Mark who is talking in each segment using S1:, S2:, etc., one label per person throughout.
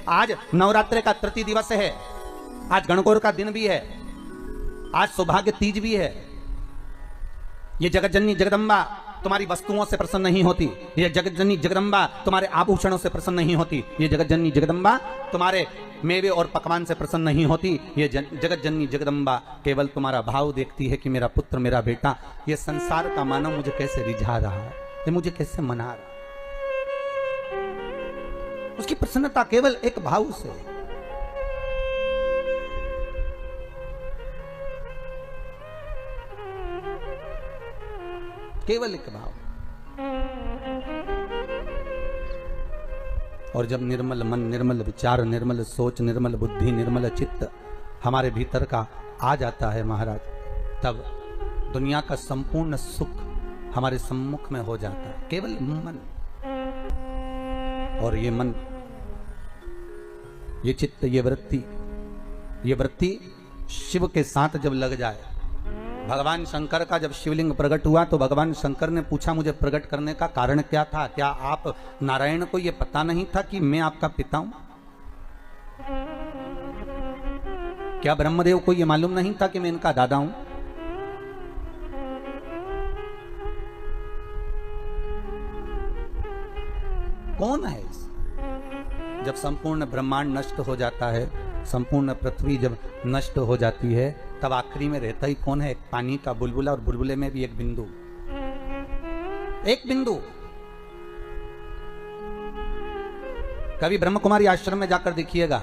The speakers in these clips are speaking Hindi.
S1: आज नवरात्रि का तृतीय दिवस है, आज गणगौर का दिन भी है, आज सौभाग्य तीज भी है। ये जगतजननी जगदम्बा तुम्हारी वस्तुओं से प्रसन्न नहीं होती, ये जगतजननी जगदम्बा तुम्हारे आभूषणों से प्रसन्न नहीं होती, ये जगतजननी जगदम्बा तुम्हारे मेवे और पकवान से प्रसन्न नहीं होती। ये जगतजननी जगदम्बा केवल तुम्हारा भाव देखती है कि मेरा पुत्र, मेरा बेटा, ये संसार का मानव मुझे कैसे रिझा रहा है, ये मुझे कैसे मना रहा है। उसकी प्रसन्नता केवल एक भाव से। केवल एक भाव। और जब निर्मल मन, निर्मल विचार, निर्मल सोच, निर्मल बुद्धि, निर्मल चित्त हमारे भीतर का आ जाता है महाराज, तब दुनिया का संपूर्ण सुख हमारे सम्मुख में हो जाता है। केवल मन। और ये मन, ये चित्त, ये वृत्ति शिव के साथ जब लग जाए। भगवान शंकर का जब शिवलिंग प्रकट हुआ तो भगवान शंकर ने पूछा, मुझे प्रकट करने का कारण क्या था? क्या आप नारायण को यह पता नहीं था कि मैं आपका पिता हूं? क्या ब्रह्मदेव को यह मालूम नहीं था कि मैं इनका दादा हूं? कौन है इस? जब संपूर्ण ब्रह्मांड नष्ट हो जाता है, संपूर्ण पृथ्वी जब नष्ट हो जाती है, तब आखिरी में रहता ही कौन है? एक पानी का बुलबुला, और बुलबुले में भी एक बिंदु। एक बिंदु। कभी ब्रह्म कुमारी आश्रम में जाकर देखिएगा,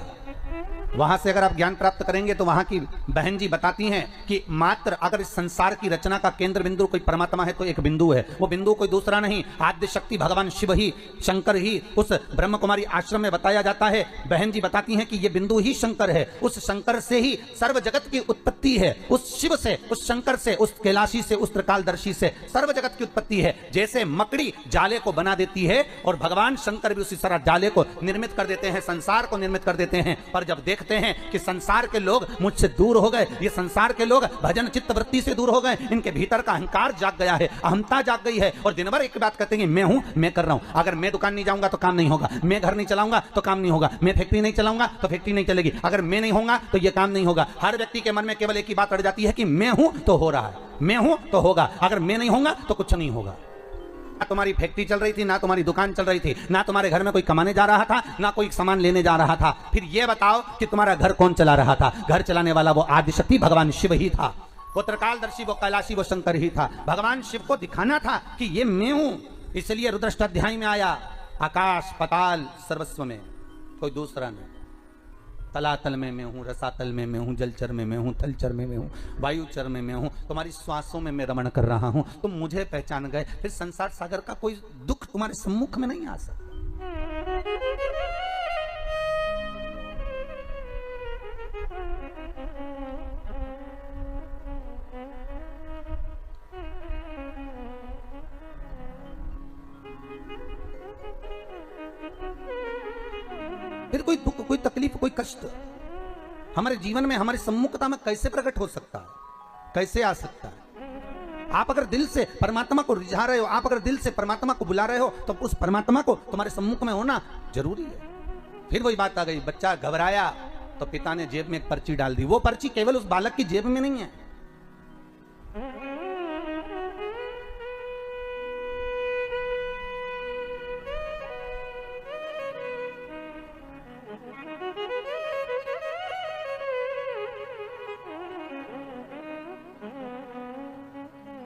S1: वहां से अगर आप ज्ञान प्राप्त करेंगे तो वहां की बहन जी बताती हैं कि मात्र अगर इस संसार की रचना का केंद्र बिंदु कोई परमात्मा है तो एक बिंदु है। वो बिंदु कोई दूसरा नहीं, आद्य शक्ति भगवान शिव ही, शंकर ही उस ब्रह्म कुमारी आश्रम में बताया जाता है। बहन जी बताती हैं कि ये बिंदु ही शंकर है। उस शंकर से ही सर्व जगत की उत्पत्ति है। उस शिव से, उस शंकर से, उस कैलाशी से, उस त्रिकालदर्शी से सर्व जगत की उत्पत्ति है। जैसे मकड़ी जाले को बना देती है और भगवान शंकर भी उसी तरह जाले को निर्मित कर देते हैं, संसार को निर्मित कर देते हैं। पर जब देखते हैं कि संसार के लोग मुझसे दूर हो गए, ये संसार के लोग भजन चित्त वृत्ति से दूर हो गए, इनके भीतर का अहंकार जाग गया है, अहमता जाग गई है, और दिन भर एक बात कहते हैं, मैं हूं, मैं कर रहा हूं। अगर मैं दुकान नहीं जाऊंगा तो काम नहीं होगा, मैं घर नहीं चलाऊंगा तो काम नहीं होगा, मैं फैक्ट्री नहीं चलाऊंगा तो फैक्ट्री नहीं चलेगी, अगर मैं नहीं होगा तो यह काम नहीं होगा। हर व्यक्ति के मन में केवल एक ही बात अड़ जाती है कि मैं हूं तो हो रहा है, मैं हूं तो होगा, अगर मैं नहीं होगा तो कुछ नहीं होगा। ना तुम्हारी फैक्ट्री चल रही थी, ना तुम्हारी दुकान चल रही थी, ना तुम्हारे घर में कोई कमाने जा रहा था, ना कोई सामान लेने जा रहा था। फिर यह बताओ कि तुम्हारा घर कौन चला रहा था? घर चलाने वाला वो आदिशक्ति भगवान शिव ही था, वो त्रिकालदर्शी, वो कैलाशी, वो शंकर ही था। भगवान शिव को दिखाना था कि ये मैं हूं, इसलिए रुद्राष्टाध्याय में आया, आकाश पताल सर्वस्व में कोई दूसरा नहीं। तलातल में मैं हूँ, रसातल में मैं हूँ, जलचर में मैं हूँ, थलचर में मैं हूँ, वायुचर में मैं हूँ, तुम्हारी श्वासों में मैं रमण कर रहा हूँ। तुम मुझे पहचान गए, फिर संसार सागर का कोई दुख तुम्हारे सम्मुख में नहीं आ सकता। फिर कोई दुख, कोई तकलीफ, कोई कष्ट हमारे जीवन में, हमारे सम्मुखता में कैसे प्रकट हो सकता है? कैसे आ सकता है? आप अगर दिल से परमात्मा को रिझा रहे हो, आप अगर दिल से परमात्मा को बुला रहे हो, तो उस परमात्मा को तुम्हारे सम्मुख में होना जरूरी है। फिर वही बात आ गई, बच्चा घबराया तो पिता ने जेब में एक पर्ची डाल दी। वो पर्ची केवल उस बालक की जेब में नहीं है,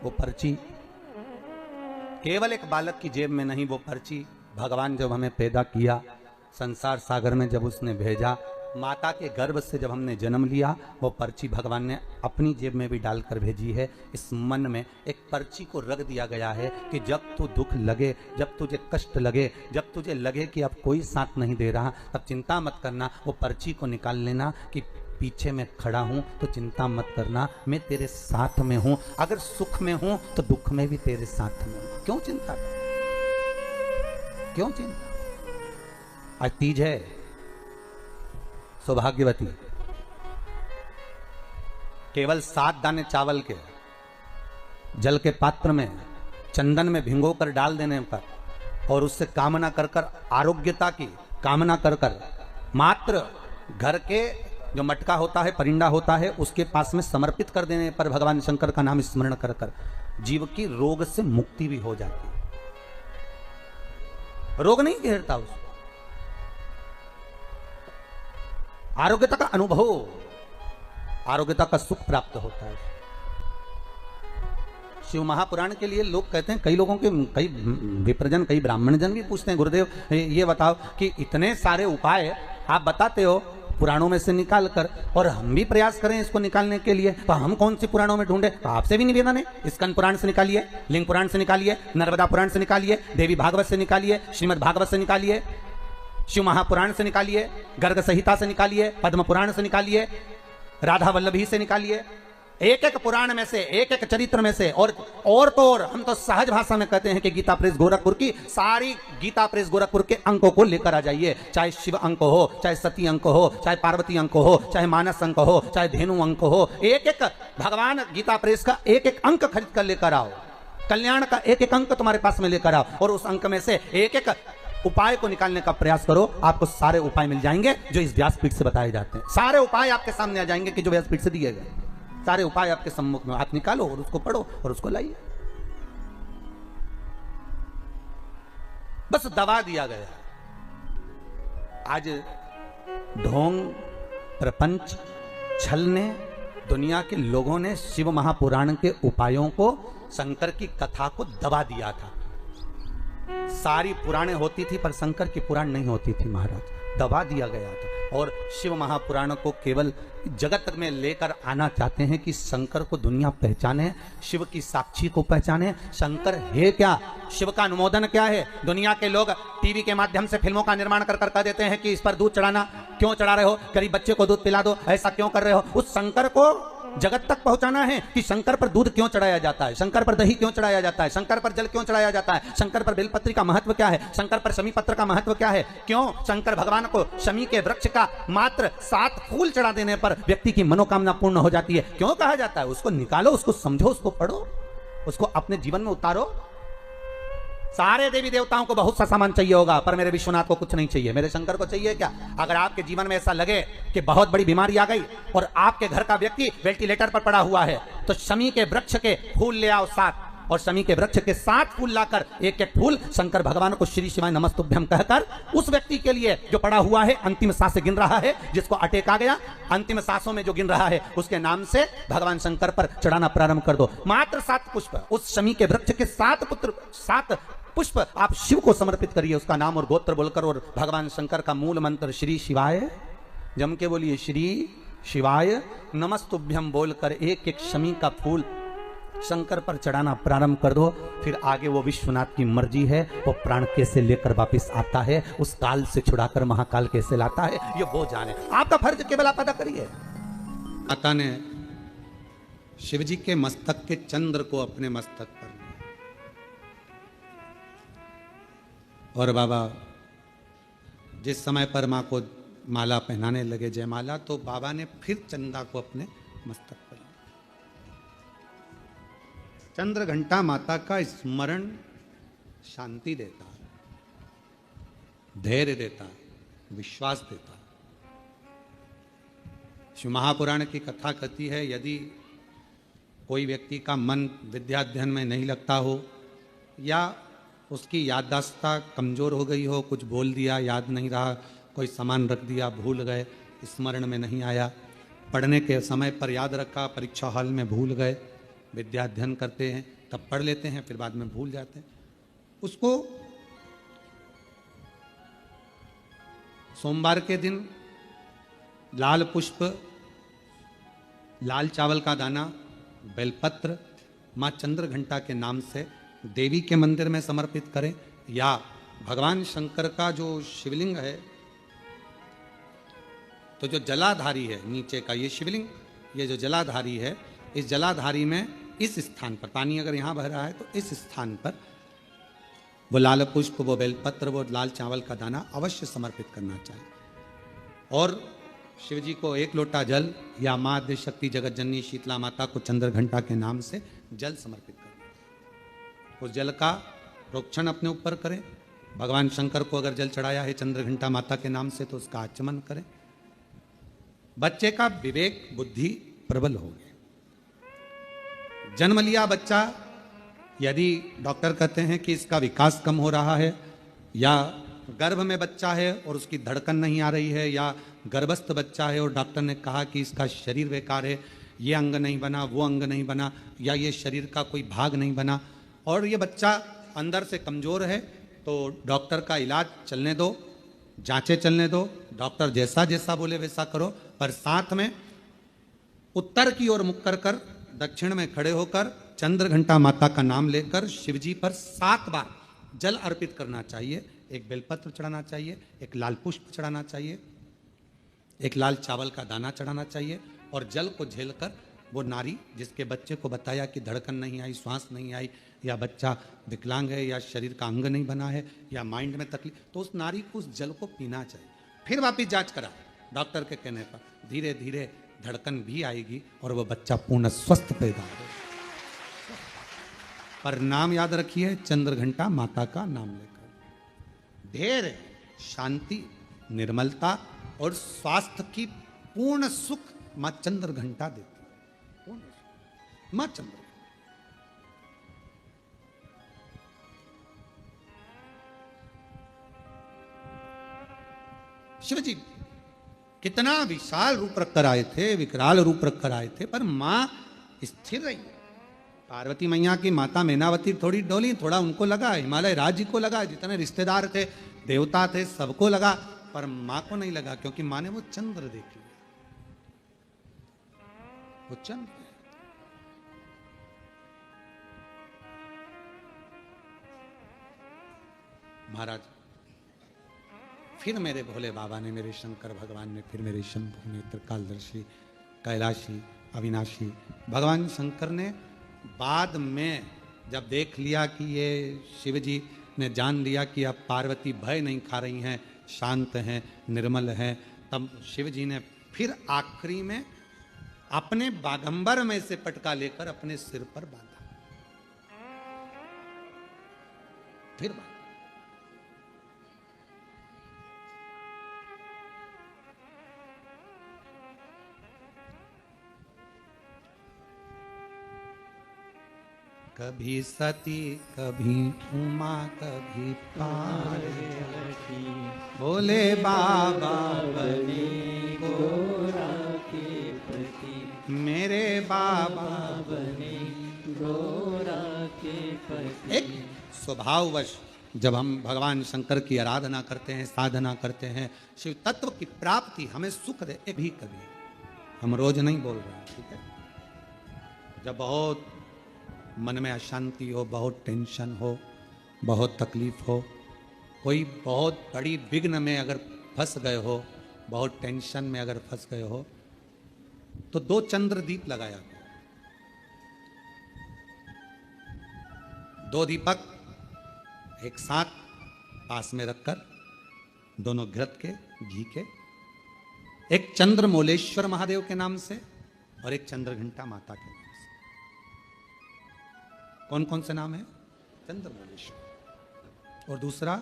S1: वो पर्ची केवल एक बालक की जेब में नहीं, वो पर्ची भगवान जब हमें पैदा किया, संसार सागर में जब उसने भेजा, माता के गर्भ से जब हमने जन्म लिया, वो पर्ची भगवान ने अपनी जेब में भी डालकर भेजी है। इस मन में एक पर्ची को रख दिया गया है कि जब तू दुख लगे, जब तुझे कष्ट लगे, जब तुझे लगे कि अब कोई साथ नहीं दे रहा, तब चिंता मत करना, वो पर्ची को निकाल लेना कि पीछे मैं खड़ा हूं तो चिंता मत करना, मैं तेरे साथ में हूं। अगर सुख में हूं तो दुख में भी तेरे साथ में हूं। क्यों चिंता? क्यों चिंता? आज तीज है, सौभाग्यवती केवल 7 दाने चावल के जल के पात्र में चंदन में भिगोकर डाल देने पर और उससे कामना कर कर, आरोग्यता की कामना कर कर मात्र घर के जो मटका होता है, परिंदा होता है, उसके पास में समर्पित कर देने पर भगवान शंकर का नाम स्मरण कर कर जीव की रोग से मुक्ति भी हो जाती है। रोग नहीं घेरता उसको, आरोग्यता का अनुभव, आरोग्यता का सुख प्राप्त होता है। शिव महापुराण के लिए लोग कहते हैं, कई लोगों के, कई विप्रजन, कई ब्राह्मण जन भी पूछते हैं, गुरुदेव ये बताओ कि इतने सारे उपाय आप बताते हो पुराणों में से निकाल कर, और हम भी प्रयास करें इसको निकालने के लिए, तो हम कौन सी पुराणों में ढूंढे? तो आपसे भी निवेदन है, स्कंद पुराण से निकालिए, लिंग पुराण से निकालिए, नर्मदा पुराण से निकालिए, देवी भागवत से निकालिए, श्रीमद् भागवत से निकालिए, शिव महापुराण से निकालिए, गर्ग संहिता से निकालिए, पद्म पुराण से निकालिए, राधा वल्लभी से निकालिए, एक एक पुराण में से, एक एक चरित्र में से। और तो और हम तो सहज भाषा में कहते हैं कि गीता प्रेस गोरखपुर की सारी गीता प्रेस गोरखपुर के अंकों को लेकर आ जाइए, चाहे शिव अंक हो, चाहे सती अंक हो, चाहे पार्वती अंक हो, चाहे मानस अंक हो, चाहे धेनु अंक हो, एक एक भगवान गीता प्रेस का एक एक अंक खरीद कर लेकर आओ, कल्याण का एक एक अंक तुम्हारे पास में लेकर आओ, और उस अंक में से एक एक उपाय को निकालने का प्रयास करो। आपको सारे उपाय मिल जाएंगे जो इस व्यासपीठ से बताए जाते हैं। सारे उपाय आपके सामने आ जाएंगे कि जो व्यासपीठ से दिए गए, सारे उपाय आपके सम्मुख में, आप निकालो और उसको पढ़ो और उसको लाइए। बस दबा दिया गया। आज ढोंग, प्रपंच, छल ने, दुनिया के लोगों ने शिव महापुराण के उपायों को, शंकर की कथा को दबा दिया था। सारी पुराणें होती थी पर शंकर की पुराण नहीं होती थी महाराज, दबा दिया गया था। और शिव महापुराण को केवल जगत में लेकर आना चाहते हैं कि शंकर को दुनिया पहचाने, शिव की साक्षी को पहचाने। शंकर है क्या, शिव का अनुमोदन क्या है? दुनिया के लोग टीवी के माध्यम से फिल्मों का निर्माण कर कर देते हैं कि इस पर दूध चढ़ाना, क्यों चढ़ा रहे हो, गरीब बच्चे को दूध पिला दो, ऐसा क्यों कर रहे हो। उस शंकर को जगत तक पहुंचाना है कि शंकर पर दूध क्यों चढ़ाया जाता है, शंकर पर दही क्यों चढ़ाया जाता है, शंकर पर जल क्यों चढ़ाया जाता है, शंकर पर बेलपत्री का महत्व क्या है, शंकर पर शमी पत्र का महत्व क्या है, क्यों शंकर भगवान को शमी के वृक्ष का मात्र 7 फूल चढ़ा देने पर व्यक्ति की मनोकामना पूर्ण हो जाती है, क्यों कहा जाता है? उसको निकालो, उसको समझो, उसको पढ़ो, उसको अपने जीवन में उतारो। सारे देवी देवताओं को बहुत सा सामान चाहिए होगा, पर मेरे विश्वनाथ को कुछ नहीं चाहिए, मेरे शंकर को चाहिए क्या? अगर आपके जीवन में ऐसा लगे कि बहुत बड़ी बीमारी आ गई और आपके घर का व्यक्ति वेंटिलेटर पर पड़ा हुआ है, तो शमी के वृक्ष के फूल ले आओ 7, और शमी के वृक्ष के 7 फूल लाकर एक एक फूल शंकर भगवान को श्री शिवाय नमस्तुभ्यम कहकर उस व्यक्ति के लिए जो पड़ा हुआ है, अंतिम सांसें गिन रहा है, जिसको अटैक आ गया, अंतिम सांसों में जो गिन रहा है, उसके नाम से भगवान शंकर पर चढ़ाना प्रारंभ कर दो। मात्र 7 पुष्प, उस शमी के वृक्ष के 7 पुष्प आप शिव को समर्पित करिए, उसका नाम और गोत्र बोलकर, और भगवान शंकर का मूल मंत्र श्री शिवाय, जम के बोलिए श्री शिवाय नमस्तुभ्यम बोलकर एक एक शमी का फूल शंकर पर चढ़ाना प्रारंभ कर दो। फिर आगे वो विश्वनाथ की मर्जी है, वो प्राण कैसे लेकर वापिस आता है, उस काल से छुड़ाकर महाकाल कैसे लाता है, ये वो जाने। आपका फर्ज केवल आप अदा करिए।
S2: माता ने शिव जी के मस्तक के चंद्र को अपने मस्तक पर, और बाबा जिस समय पर माँ को माला पहनाने लगे, जयमाला, तो बाबा ने फिर चंदा को अपने मस्तक पर लिया। चंद्र घंटा माता का स्मरण शांति देता, धैर्य देता, विश्वास देता। शिव महापुराण की कथा कहती है, यदि कोई व्यक्ति का मन विद्याध्ययन में नहीं लगता हो, या उसकी याददाश्त कमजोर हो गई हो, कुछ बोल दिया याद नहीं रहा, कोई सामान रख दिया भूल गए, स्मरण में नहीं आया, पढ़ने के समय पर याद रखा, परीक्षा हॉल में भूल गए, विद्या अध्ययन करते हैं तब पढ़ लेते हैं, फिर बाद में भूल जाते हैं, उसको सोमवार के दिन लाल पुष्प, लाल चावल का दाना, बेलपत्र माँ चंद्र घंटा के नाम से देवी के मंदिर में समर्पित करें, या भगवान शंकर का जो शिवलिंग है, तो जो जलाधारी है नीचे का ये शिवलिंग, ये जो जलाधारी है, इस जलाधारी में इस स्थान पर, पानी अगर यहाँ बह रहा है तो इस स्थान पर वो लाल पुष्प, वो बेलपत्र, वो लाल चावल का दाना अवश्य समर्पित करना चाहिए। और शिव जी को 1 लोटा जल, या माँ आद्यशक्ति जगत जननी शीतला माता को चंद्र घंटा के नाम से जल समर्पित करें। उस जल का प्रोक्षण अपने ऊपर करें, भगवान शंकर को अगर जल चढ़ाया है चंद्रघंटा माता के नाम से तो उसका आचमन करें। बच्चे का विवेक बुद्धि प्रबल हो गया। जन्म लिया बच्चा, यदि डॉक्टर कहते हैं कि इसका विकास कम हो रहा है, या गर्भ में बच्चा है और उसकी धड़कन नहीं आ रही है, या गर्भस्थ बच्चा है और डॉक्टर ने कहा कि इसका शरीर बेकार है, ये अंग नहीं बना, वो अंग नहीं बना, या ये शरीर का कोई भाग नहीं बना, और ये बच्चा अंदर से कमजोर है, तो डॉक्टर का इलाज चलने दो, जांचें चलने दो, डॉक्टर जैसा जैसा बोले वैसा करो, पर साथ में उत्तर की ओर मुख कर कर दक्षिण में खड़े होकर चंद्रघंटा माता का नाम लेकर शिवजी पर 7 बार जल अर्पित करना चाहिए। एक बेलपत्र चढ़ाना चाहिए, एक लाल पुष्प चढ़ाना चाहिए, एक लाल चावल का दाना चढ़ाना चाहिए, और जल को झेलकर वो नारी जिसके बच्चे को बताया कि धड़कन नहीं आई, श्वास नहीं आई, या बच्चा विकलांग है, या शरीर का अंग नहीं बना है, या माइंड में तकलीफ, तो उस नारी को उस जल को पीना चाहिए। फिर वापिस जांच करा डॉक्टर के कहने पर, धीरे धीरे धड़कन भी आएगी और वो बच्चा पूर्ण स्वस्थ पैदा होगा। पर नाम याद रखिए, चंद्रघंटा माता का नाम लेकर ढेर शांति, निर्मलता और स्वास्थ्य की पूर्ण सुख मां चंद्रघंटा देती है। पूर्ण सुख मां चंद्र। शिवजी कितना विशाल रूप रखकर आए थे, विकराल रूप रखकर आए थे, पर मां स्थिर रही। पार्वती मैया की माता मैनावती थोड़ी डोली, थोड़ा उनको लगा, हिमालय राज्य को लगा, जितने रिश्तेदार थे, देवता थे, सबको लगा, पर मां को नहीं लगा, क्योंकि मां ने वो चंद्र देख लिया। वो चंद्र महाराज, फिर मेरे भोले बाबा ने, मेरे शंकर भगवान ने, फिर मेरे शंभु ने, त्रिकालदर्शी, कैलाशी, अविनाशी भगवान शंकर ने बाद में जब देख लिया कि ये शिव जी ने जान लिया कि अब पार्वती भय नहीं खा रही हैं, शांत हैं, निर्मल हैं, तब शिव जी ने फिर आखिरी में अपने बागंबर में से पटका लेकर अपने सिर पर बांधा। फिर बांधा। कभी सती, कभी उमा, कभी पार्वती, बोले बाबा बने गोरा के प्रति, मेरे बाबा बने गोरा के प्रति। एक स्वभाववश जब हम भगवान शंकर की आराधना करते हैं, साधना करते हैं, शिव तत्व की प्राप्ति हमें सुख दे, भी कभी हम रोज नहीं बोल रहे हैं, ठीक है। जब बहुत मन में अशांति हो, बहुत टेंशन हो, बहुत तकलीफ हो, कोई बहुत बड़ी विघ्न में अगर फंस गए हो, बहुत टेंशन में अगर फंस गए हो, तो 2 चंद्र दीप लगाया, 2 दीपक एक साथ पास में रखकर, दोनों घृत के, घी के, एक चंद्रमौलेश्वर महादेव के नाम से और एक चंद्रघंटा माता के नाम से। कौन कौन से नाम है? चंद्रमौलेश्वर और दूसरा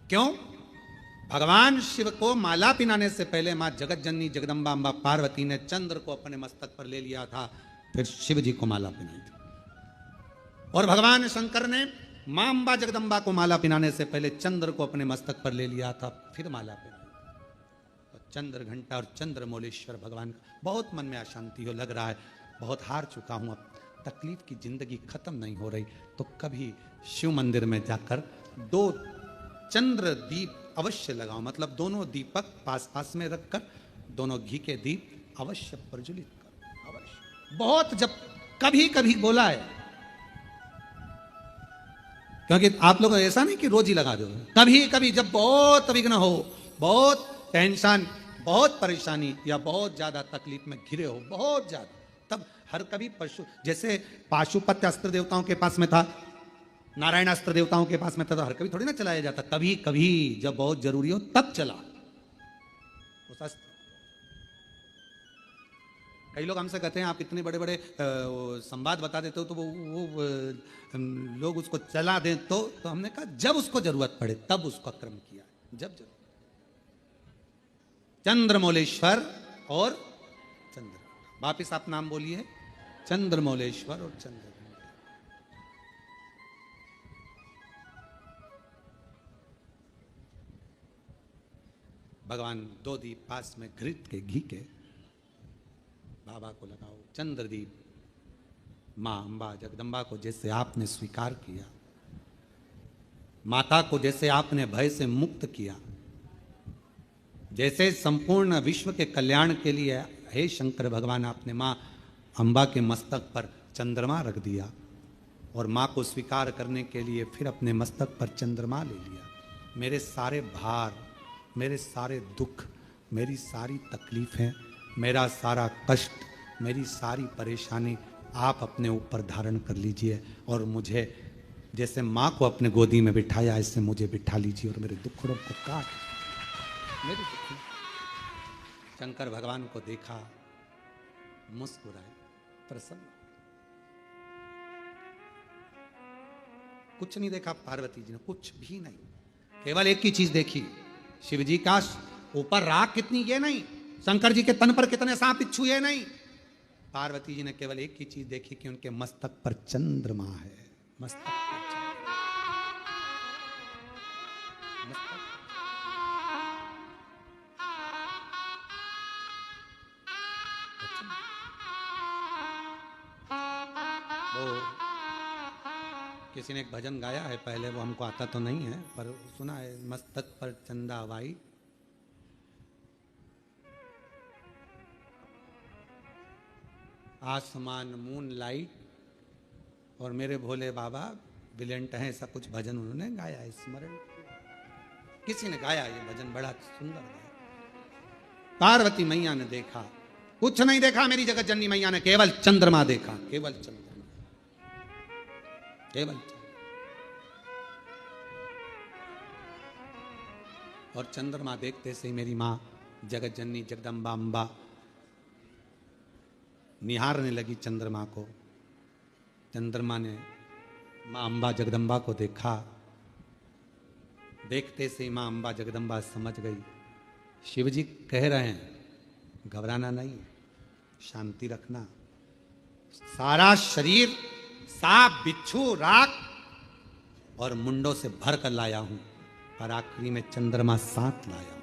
S2: क्यों? भगवान शिव को माला पिनाने से पहले मां जगत जननी जगदम्बा अम्बा पार्वती ने चंद्र को अपने मस्तक पर ले लिया था, फिर शिव जी को माला पिनाई थी। और भगवान शंकर ने मां अम्बा जगदम्बा को माला पिनाने से पहले चंद्र को अपने मस्तक पर ले लिया था, फिर माला पिनाई। तो चंद्रघंटा और चंद्रमौलेश्वर भगवान का। बहुत मन में अशांति हो, लग रहा है बहुत हार चुका हूं, अब तकलीफ की जिंदगी खत्म नहीं हो रही, तो कभी शिव मंदिर में जाकर 2 चंद्र दीप अवश्य लगाओ, मतलब दोनों दीपक पास पास में रखकर दोनों घी के दीप अवश्य प्रज्वलित करो, अवश्य। बहुत जब कभी कभी बोला है, क्योंकि आप लोग ऐसा नहीं कि रोज ही लगा दो, कभी कभी जब बहुत विघ्न हो, बहुत टेंशन, बहुत परेशानी या बहुत ज्यादा तकलीफ में घिरे हो, बहुत ज्यादा, तब हर कभी पशु, जैसे पाशुपत्य अस्त्र देवताओं के पास में था, नारायण अस्त्र देवताओं के पास में था, तो हर कभी थोड़ी ना चलाया जाता, कभी कभी जब बहुत जरूरी हो तब चला उस अस्त्र। कई लोग हमसे कहते हैं आप इतने बड़े बड़े संवाद बता देते हो तो वो लोग उसको चला दें तो हमने कहा जब उसको जरूरत पड़े तब उसका क्रम किया, जब जरूरत। चंद्रमौलेश्वर और चंद्र, वापिस आप नाम बोलिए, चंद्रमौलेश्वर और चंद्र। भगवान दो दीप पास में घृत के घी के बाबा को लगाओ। चंद्रदीप मां अंबा जगदम्बा को जैसे आपने स्वीकार किया, माता को जैसे आपने भय से मुक्त किया, जैसे संपूर्ण विश्व के कल्याण के लिए हे शंकर भगवान आपने मां अंबा के मस्तक पर चंद्रमा रख दिया और मां को स्वीकार करने के लिए फिर अपने मस्तक पर चंद्रमा ले लिया। मेरे सारे भार, मेरे सारे दुख, मेरी सारी तकलीफें, मेरा सारा कष्ट, मेरी सारी परेशानी आप अपने ऊपर धारण कर लीजिए और मुझे जैसे माँ को अपने गोदी में बिठाया ऐसे मुझे बिठा लीजिए और मेरे दुखड़ों को काट मेरे दुख। शंकर भगवान को देखा, मुस्कुराए, प्रसन्न। कुछ नहीं देखा पार्वती जी ने, कुछ भी नहीं, केवल एक ही चीज देखी, शिव जी का ऊपर राख कितनी ये नहीं, शंकर जी के तन पर कितने सांप बिच्छू ये नहीं, पार्वती जी ने केवल एक ही चीज देखी कि उनके मस्तक पर चंद्रमा है, मस्तक पर मस्तक। वो किसी ने एक भजन गाया है पहले, वो हमको आता तो नहीं है पर सुना है, मस्तक पर चंदा वाई, आसमान मून लाइट, और मेरे भोले बाबा ब्रिलियंट हैं, ऐसा कुछ भजन उन्होंने गाया है, स्मरण किसी ने गाया ये भजन, बड़ा सुंदर गाया। पार्वती मैया ने देखा, कुछ नहीं देखा मेरी जगत जननी मैया ने, केवल चंद्रमा देखा, केवल चंद्रमा, केवल चंद्रमा। और चंद्रमा देखते से मेरी मां जगत जननी जगदम्बा अंबा निहारने लगी चंद्रमा को। चंद्रमा ने मां अंबा जगदम्बा को देखा, देखते से मां अंबा जगदम्बा समझ गई शिव जी कह रहे हैं घबराना नहीं, शांति रखना, सारा शरीर सांप बिच्छू राख और मुंडों से भर कर लाया हूं, पर आखिरी में चंद्रमा साथ लाया हूं।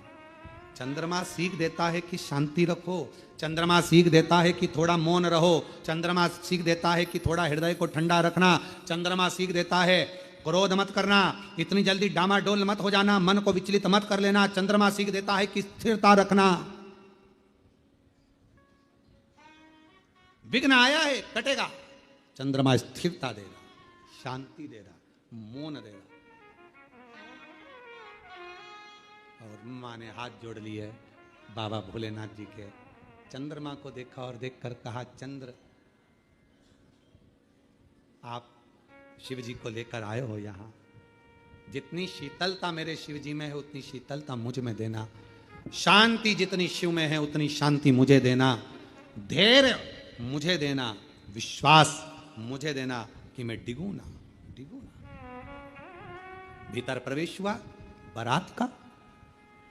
S2: चंद्रमा सीख देता है कि शांति रखो, चंद्रमा सीख देता है कि थोड़ा मौन रहो, चंद्रमा सीख देता है कि थोड़ा हृदय को ठंडा रखना, चंद्रमा सीख देता है क्रोध मत करना, इतनी जल्दी डामाडोल मत हो जाना, मन को विचलित मत कर लेना, चंद्रमा सीख देता है कि स्थिरता रखना। विघ्न आया है कटेगा, चंद्रमा स्थिरता देगा, शांति दे रहा, मौन दे रहा। और मां ने हाथ जोड़ लिए बाबा भोलेनाथ जी के, चंद्रमा को देखा और देखकर कहा चंद्र आप शिव जी को लेकर आए हो यहाँ, जितनी शीतलता मेरे शिव जी में है उतनी शीतलता मुझ में देना, शांति जितनी शिव में है उतनी शांति मुझे देना, धैर्य मुझे देना, विश्वास मुझे देना कि मैं डिगू ना। भीतर प्रवेश हुआ बारात का,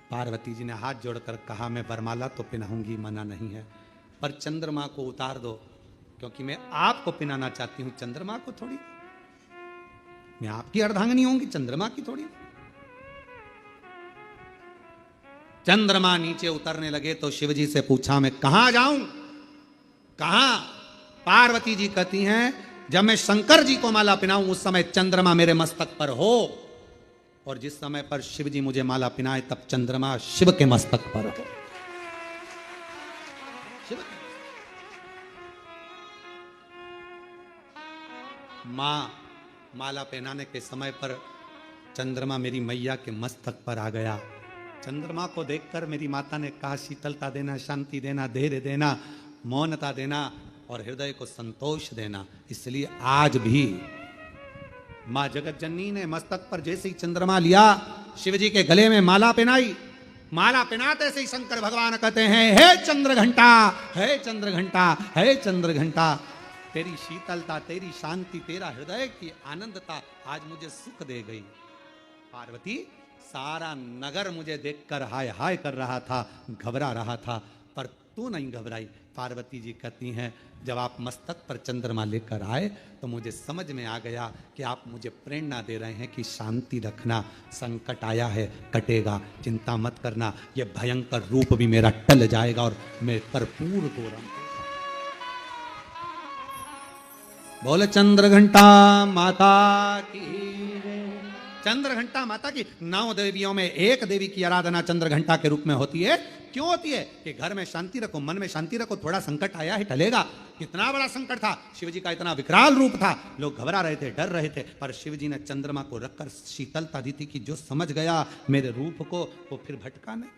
S2: पार्वती जी ने हाथ जोड़कर कहा मैं वरमाला तो पिनाऊंगी, मना नहीं है, पर चंद्रमा को उतार दो, क्योंकि मैं आपको पिनाना चाहती हूं, चंद्रमा को थोड़ी, मैं आपकी अर्धांगिनी होंगी, चंद्रमा की थोड़ी। चंद्रमा नीचे उतरने लगे तो शिवजी से पूछा मैं कहां जाऊं, कहां? पार्वती जी कहती हैं जब मैं शंकर जी को माला पिनाऊं उस समय चंद्रमा मेरे मस्तक पर हो, और जिस समय पर शिव जी मुझे माला पिनाए तब चंद्रमा शिव के मस्तक पर हो। मां माला पहनाने के समय पर चंद्रमा मेरी मैया के मस्तक पर आ गया। चंद्रमा को देखकर मेरी माता ने कहा शीतलता देना, शांति देना, धैर्य देना, मौनता देना और हृदय को संतोष देना। इसलिए आज भी मां जगत जननी ने मस्तक पर जैसे ही चंद्रमा लिया, शिव जी के गले में माला पहनाई, माला पिनाते से ही शंकर भगवान कहते हैं, हे चंद्र घंटा, हे चंद्र घंटा, हे चंद्र घंटा, तेरी शीतलता, तेरी शांति, तेरा हृदय की आनंदता आज मुझे सुख दे गई। पार्वती, सारा नगर मुझे देखकर हाय हाय कर रहा था, घबरा रहा था, पर तू नहीं घबराई। पार्वती जी कहती हैं, जब आप मस्तक पर चंद्रमा लेकर आए तो मुझे समझ में आ गया कि आप मुझे प्रेरणा दे रहे हैं कि शांति रखना, संकट आया है कटेगा, चिंता मत करना, ये भयंकर रूप भी मेरा टल जाएगा और मैं कर्पूर को रंग। बोले चंद्र घंटा माता की, चंद्र घंटा माता की। 9 देवियों में एक देवी की आराधना चंद्र घंटा के रूप में होती है। क्यों होती है? कि घर में शांति रखो, मन में शांति रखो, थोड़ा संकट आया है टलेगा। कितना बड़ा संकट था, शिव जी का इतना विकराल रूप था, लोग घबरा रहे थे, डर रहे थे, पर शिव जी ने चंद्रमा को रखकर शीतलता दी थी कि जो समझ गया मेरे रूप को वो फिर भटका नहीं।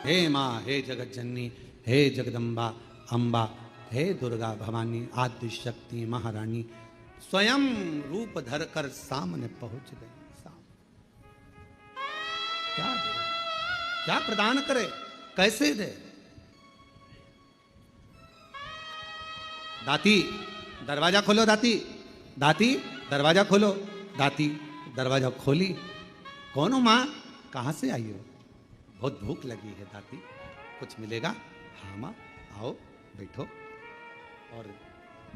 S2: हे माँ, हे जगत जननी, हे जगदम्बा अम्बा, हे दुर्गा भवानी, आदि शक्ति महारानी, स्वयं रूप धरकर सामने पहुंच गई। क्या दे, क्या प्रदान करे, कैसे दे? दाती दरवाजा खोलो, दाती, दाती दरवाजा खोलो। दाती दरवाजा खोली। कौन हो माँ? कहाँ से आई हो? बहुत भूख लगी है दाती, कुछ मिलेगा? हाँ माँ, आओ बैठो। और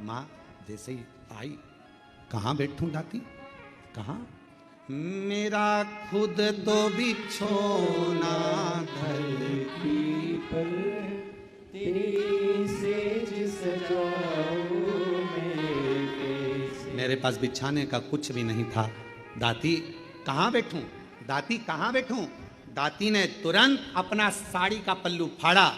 S2: माँ जैसे ही आई, कहाँ बैठूं दाती, कहाँ? मेरा खुद तो बिछोना धरती पर, तेरी सेज सजाऊं मैं कैसे। मेरे पास बिछाने का कुछ भी नहीं था दाती, कहाँ बैठूं? दाती कहाँ बैठूं? दाती ने तुरंत अपना साड़ी का पल्लू फाड़ा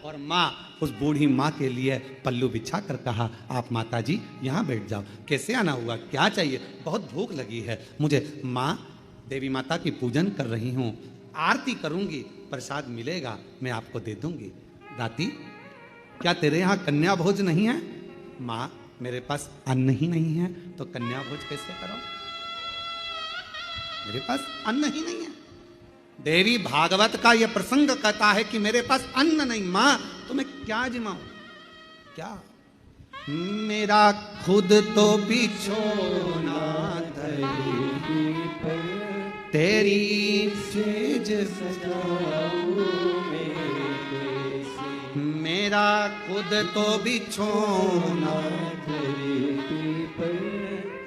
S2: और माँ, उस बूढ़ी माँ के लिए पल्लू बिछा कर कहा, आप माता जी यहाँ बैठ जाओ। कैसे आना हुआ, क्या चाहिए? बहुत भूख लगी है मुझे। माँ, देवी माता की पूजन कर रही हूँ, आरती करूँगी, प्रसाद मिलेगा मैं आपको दे दूँगी। दाती, क्या तेरे यहाँ कन्या भोज नहीं है? माँ, मेरे पास अन्न ही नहीं है तो कन्या भोज कैसे करो? मेरे पास अन्न ही नहीं है। देवी भागवत का यह प्रसंग कहता है कि मेरे पास अन्न नहीं। मां, तो मैं क्या जिमाऊं? क्या? मेरा खुद तो बिछोना धरती पर, तेरी सेज सजाऊं मैं कैसे। मेरा खुद तो बिछोना धरती पर,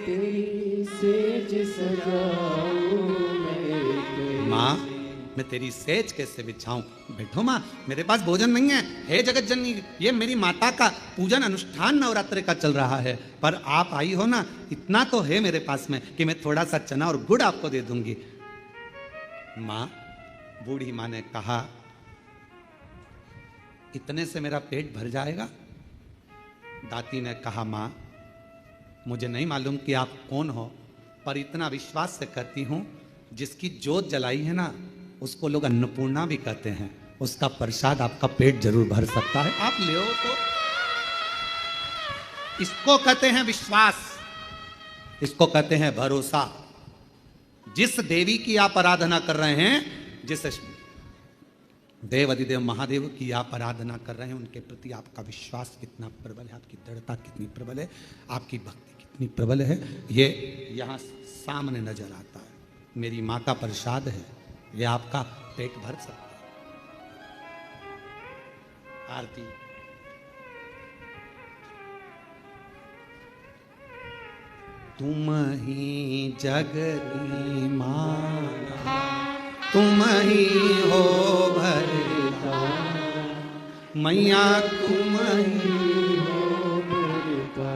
S2: तेरी सेज सजाऊं मैं। माँ, मैं तेरी सेज कैसे बिछाऊं? बैठो माँ, मेरे पास भोजन नहीं है। हे जगत जननी, ये मेरी माता का पूजन अनुष्ठान नवरात्रि का चल रहा है, पर आप आई हो ना, इतना तो है मेरे पास में कि मैं थोड़ा सा चना और गुड़ आपको दे दूंगी। माँ, बूढ़ी माँ ने कहा, इतने से मेरा पेट भर जाएगा? दाती ने कहा, माँ, मुझे नहीं मालूम कि आप कौन हो, पर इतना विश्वास से कहती हूं, जिसकी जोत जलाई है ना, उसको लोग अन्नपूर्णा भी कहते हैं। उसका प्रसाद आपका पेट जरूर भर सकता है, आप ले तो। इसको कहते हैं विश्वास, इसको कहते हैं भरोसा। जिस देवी की आप आराधना कर रहे हैं, जिस देव अधिदेव महादेव की आप आराधना कर रहे हैं, उनके प्रति आपका विश्वास कितना प्रबल है, आपकी दृढ़ता कितनी प्रबल है, आपकी भक्ति कितनी प्रबल है, ये यहाँ सामने नजर आता है। मेरी माँ का प्रसाद है, ये आपका पेट भर सकता है। आरती। तुम ही जगती माता, तुम ही हो भरता, मैया तुम ही हो भरता,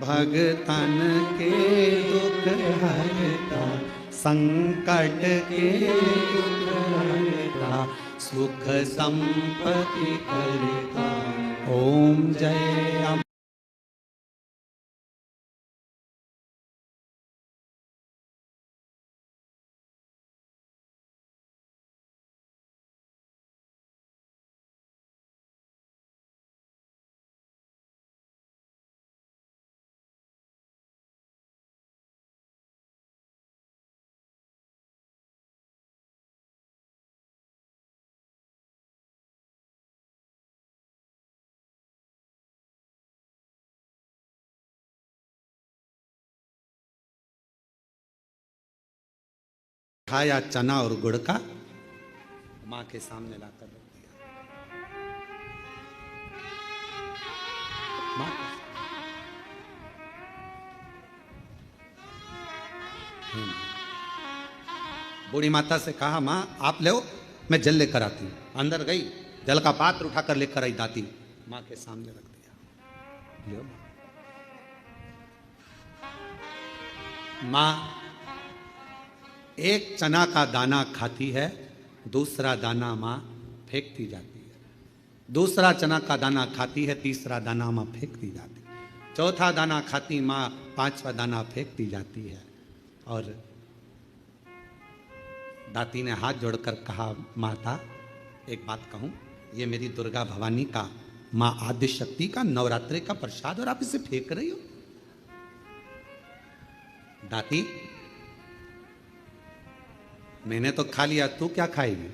S2: भगतन के दुख हरता, संकट के दुख हरता, सुख संपत्ति करता। ओम जय अम्बे। उठाया चना और गुड़ का, मां के सामने लाकर रख दिया। मां बूढ़ी माता से कहा, मां आप ले, मैं जल लेकर आती हूं। अंदर गई, जल का पात्र उठाकर लेकर आई दाती, मां के सामने रख दिया। लो मां एक चना का दाना खाती है, दूसरा दाना मां फेंकती जाती है। दूसरा चना का दाना खाती है, तीसरा दाना मां फेंकती जाती है। चौथा दाना खाती मां, पांचवा दाना फेंकती जाती है। और दाती ने हाथ जोड़कर कहा, माता एक बात कहूं, ये मेरी दुर्गा भवानी का, मां आद्य शक्ति का नवरात्रि का प्रसाद और आप इसे फेंक रही हो। दाती मैंने तो खा लिया, तू क्या खाएगी,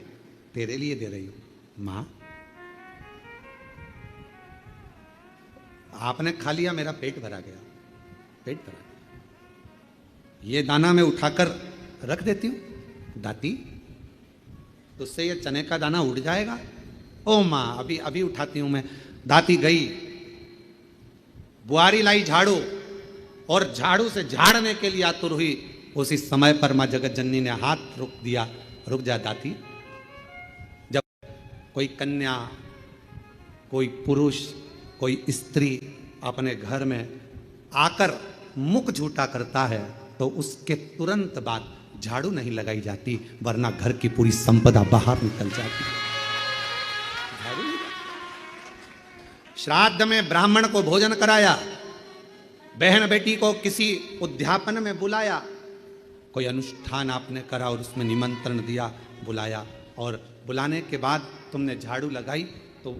S2: तेरे लिए दे रही हूं। मां आपने खा लिया, मेरा पेट भरा गया, पेट भरा गया, ये दाना मैं उठाकर रख देती हूं। दाती तुझसे ये चने का दाना उड़ जाएगा। ओ मां अभी अभी उठाती हूं मैं। दाती गई, बुआरी लाई झाड़ू, और झाड़ू से झाड़ने के लिए आतुर हुई। उसी समय पर मां जगत जननी ने हाथ रोक दिया, रुक जा दाती। जब कोई कन्या, कोई पुरुष, कोई स्त्री अपने घर में आकर मुख झूठा करता है तो उसके तुरंत बाद झाड़ू नहीं लगाई जाती, वरना घर की पूरी संपदा बाहर निकल जाती है। झाड़ू नहीं लगाई। श्राद्ध में ब्राह्मण को भोजन कराया, बहन बेटी को किसी उद्यापन में बुलाया, कोई अनुष्ठान आपने करा और उसमें निमंत्रण दिया, बुलाया, और बुलाने के बाद तुमने झाड़ू लगाई तो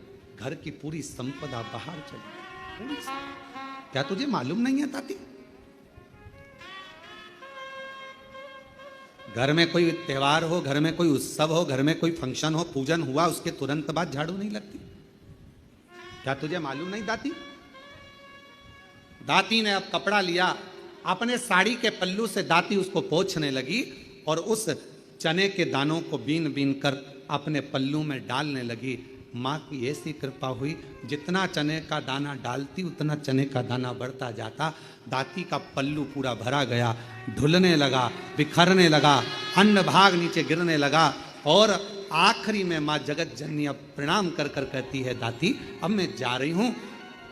S2: घर की पूरी संपदा बाहर चली। क्या तुझे मालूम नहीं है ताती? घर में कोई त्योहार हो, घर में कोई उत्सव हो, घर में कोई फंक्शन हो, पूजन हुआ, उसके तुरंत बाद झाड़ू नहीं लगती। क्या तुझे मालूम नहीं दाती? दाती ने अब कपड़ा लिया, अपने साड़ी के पल्लू से दाती उसको पोंछने लगी और उस चने के दानों को बीन बीन कर अपने पल्लू में डालने लगी। माँ की ऐसी कृपा हुई, जितना चने का दाना डालती उतना चने का दाना बढ़ता जाता। दाती का पल्लू पूरा भरा गया, ढुलने लगा, बिखरने लगा, अन्न भाग नीचे गिरने लगा, और आखिरी में माँ जगत जननी अब प्रणाम कर कर कहती है, दाती अब मैं जा रही हूँ।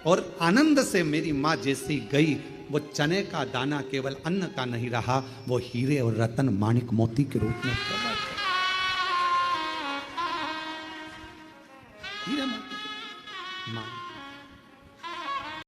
S2: और आनंद से मेरी माँ जैसी गई, वो चने का दाना केवल अन्न का नहीं रहा, वो हीरे और रतन माणिक मोती के रूप में प्रकट हीरे मोती माँ